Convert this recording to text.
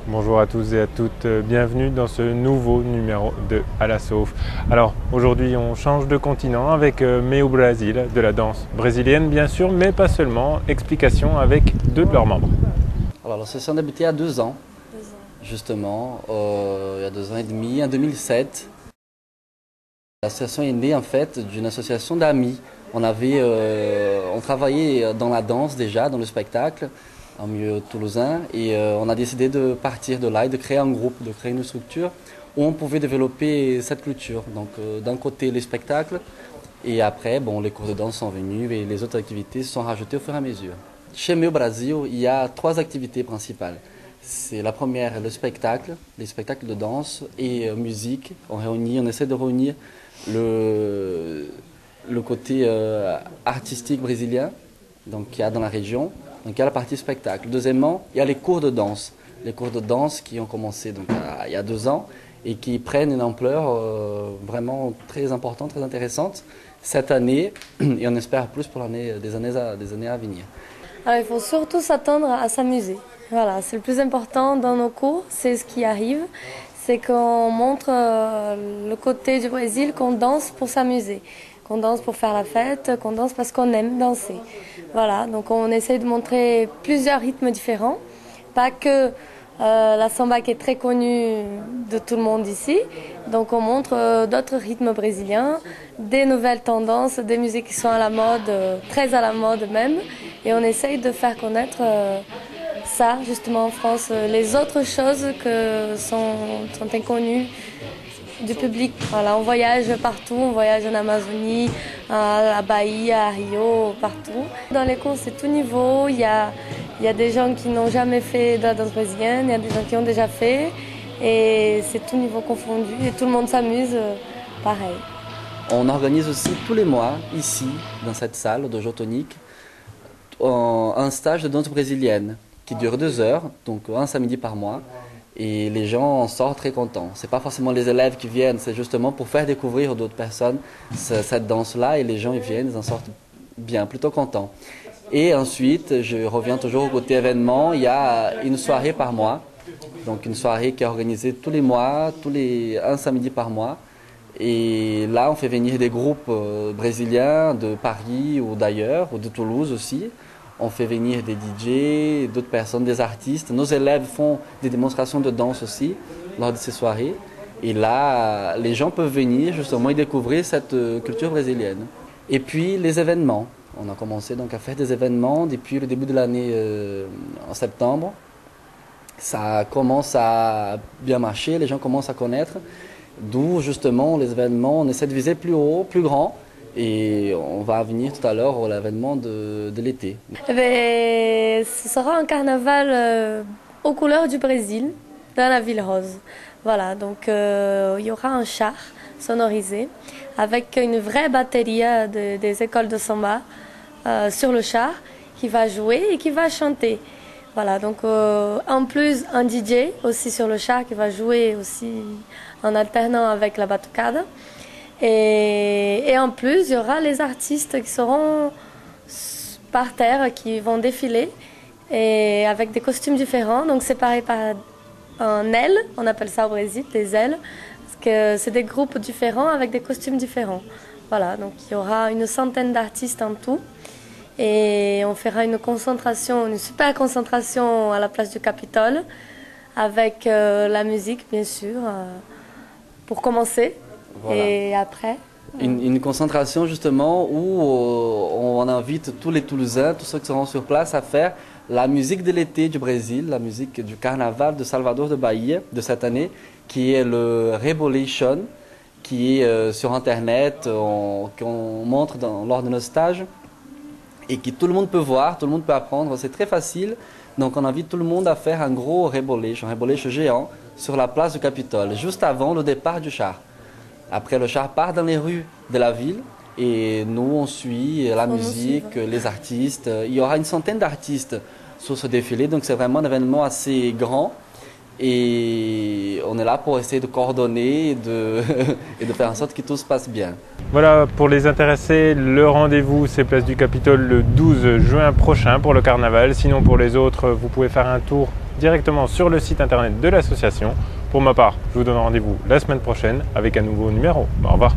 Bonjour à tous et à toutes, bienvenue dans ce nouveau numéro de À la Sauf. Alors aujourd'hui on change de continent avec Meu Brasil, de la danse brésilienne bien sûr, mais pas seulement. Explication avec deux de leurs membres. Alors l'association a débuté il y a 2 ans, justement, il y a 2 ans et demi, en 2007. L'association est née en fait d'une association d'amis. On travaillait dans la danse déjà, dans le spectacle, en milieu toulousain, et on a décidé de partir de là et de créer un groupe, de créer une structure où on pouvait développer cette culture. Donc d'un côté les spectacles, et après les cours de danse sont venus et les autres activités se sont rajoutées au fur et à mesure. Chez Meu Brasil, il y a 3 activités principales. C'est la première, le spectacle, les spectacles de danse et musique. On essaie de réunir le côté artistique brésilien, donc qu'il y a dans la région. Donc il y a la partie spectacle. Deuxièmement, il y a les cours de danse. Les cours de danse qui ont commencé il y a 2 ans et qui prennent une ampleur vraiment très importante, très intéressante cette année, et on espère plus pour des années à venir. Alors, il faut surtout s'attendre à s'amuser. Voilà, c'est le plus important dans nos cours, c'est ce qui arrive. C'est qu'on montre le côté du Brésil, qu'on danse pour s'amuser, qu'on danse pour faire la fête, qu'on danse parce qu'on aime danser. Voilà, donc on essaie de montrer plusieurs rythmes différents, pas que la samba qui est très connue de tout le monde ici. Donc on montre d'autres rythmes brésiliens, des nouvelles tendances, des musiques qui sont à la mode, très à la mode même. Et on essaye de faire connaître ça justement en France, les autres choses que sont inconnues du public. Voilà, on voyage partout, on voyage en Amazonie, à Bahia, à Rio, partout. Dans les cours, c'est tout niveau. Il y a des gens qui n'ont jamais fait de la danse brésilienne, il y a des gens qui ont déjà fait, et c'est tout niveau confondu, et tout le monde s'amuse pareil. On organise aussi tous les mois, ici, dans cette salle de Jotonique, un stage de danse brésilienne qui dure 2 heures, donc un samedi par mois. Et les gens en sortent très contents. Ce n'est pas forcément les élèves qui viennent, c'est justement pour faire découvrir d'autres personnes cette danse-là. Et les gens ils viennent, ils en sortent bien, plutôt contents. Et ensuite, je reviens toujours au côté événement. Il y a une soirée par mois. Donc une soirée qui est organisée tous les mois, un samedi par mois. Et là, on fait venir des groupes brésiliens de Paris ou d'ailleurs, ou de Toulouse aussi. On fait venir des DJ, d'autres personnes, des artistes. Nos élèves font des démonstrations de danse aussi lors de ces soirées. Et là, les gens peuvent venir justement et découvrir cette culture brésilienne. Et puis les événements. On a commencé donc à faire des événements depuis le début de l'année en septembre. Ça commence à bien marcher, les gens commencent à connaître. D'où justement les événements, on essaie de viser plus haut, plus grand. Et on va venir tout à l'heure à l'événement de l'été. Ce sera un carnaval aux couleurs du Brésil, dans la ville rose. Voilà, donc il y aura un char sonorisé avec une vraie batterie des écoles de samba sur le char qui va jouer et qui va chanter. Voilà, donc en plus un DJ aussi sur le char qui va jouer aussi en alternant avec la batucada. Et en plus, il y aura les artistes qui seront par terre, qui vont défiler et avec des costumes différents. Donc séparés par un aile, on appelle ça au Brésil, des ailes, parce que c'est des groupes différents avec des costumes différents. Voilà, donc il y aura une centaine d'artistes en tout. Et on fera une super concentration à la place du Capitole, avec la musique bien sûr, pour commencer. Voilà. Et après une concentration justement où on invite tous les Toulousains, tous ceux qui seront sur place à faire la musique de l'été du Brésil, la musique du carnaval de Salvador de Bahia de cette année, qui est le Rebolation, qui est sur internet, qu'on montre lors de nos stages et que tout le monde peut voir, tout le monde peut apprendre, c'est très facile. Donc on invite tout le monde à faire un gros Rebolation, un Rebolation géant sur la place du Capitole, juste avant le départ du char. Après, le char part dans les rues de la ville et nous, on suit la musique, les artistes. Il y aura une centaine d'artistes sur ce défilé, donc c'est vraiment un événement assez grand. Et on est là pour essayer de coordonner et de faire en sorte que tout se passe bien. Voilà, pour les intéressés, le rendez-vous c'est Place du Capitole le 12 juin prochain pour le carnaval. Sinon pour les autres, vous pouvez faire un tour directement sur le site internet de l'association. Pour ma part, je vous donne rendez-vous la semaine prochaine avec un nouveau numéro. Au revoir.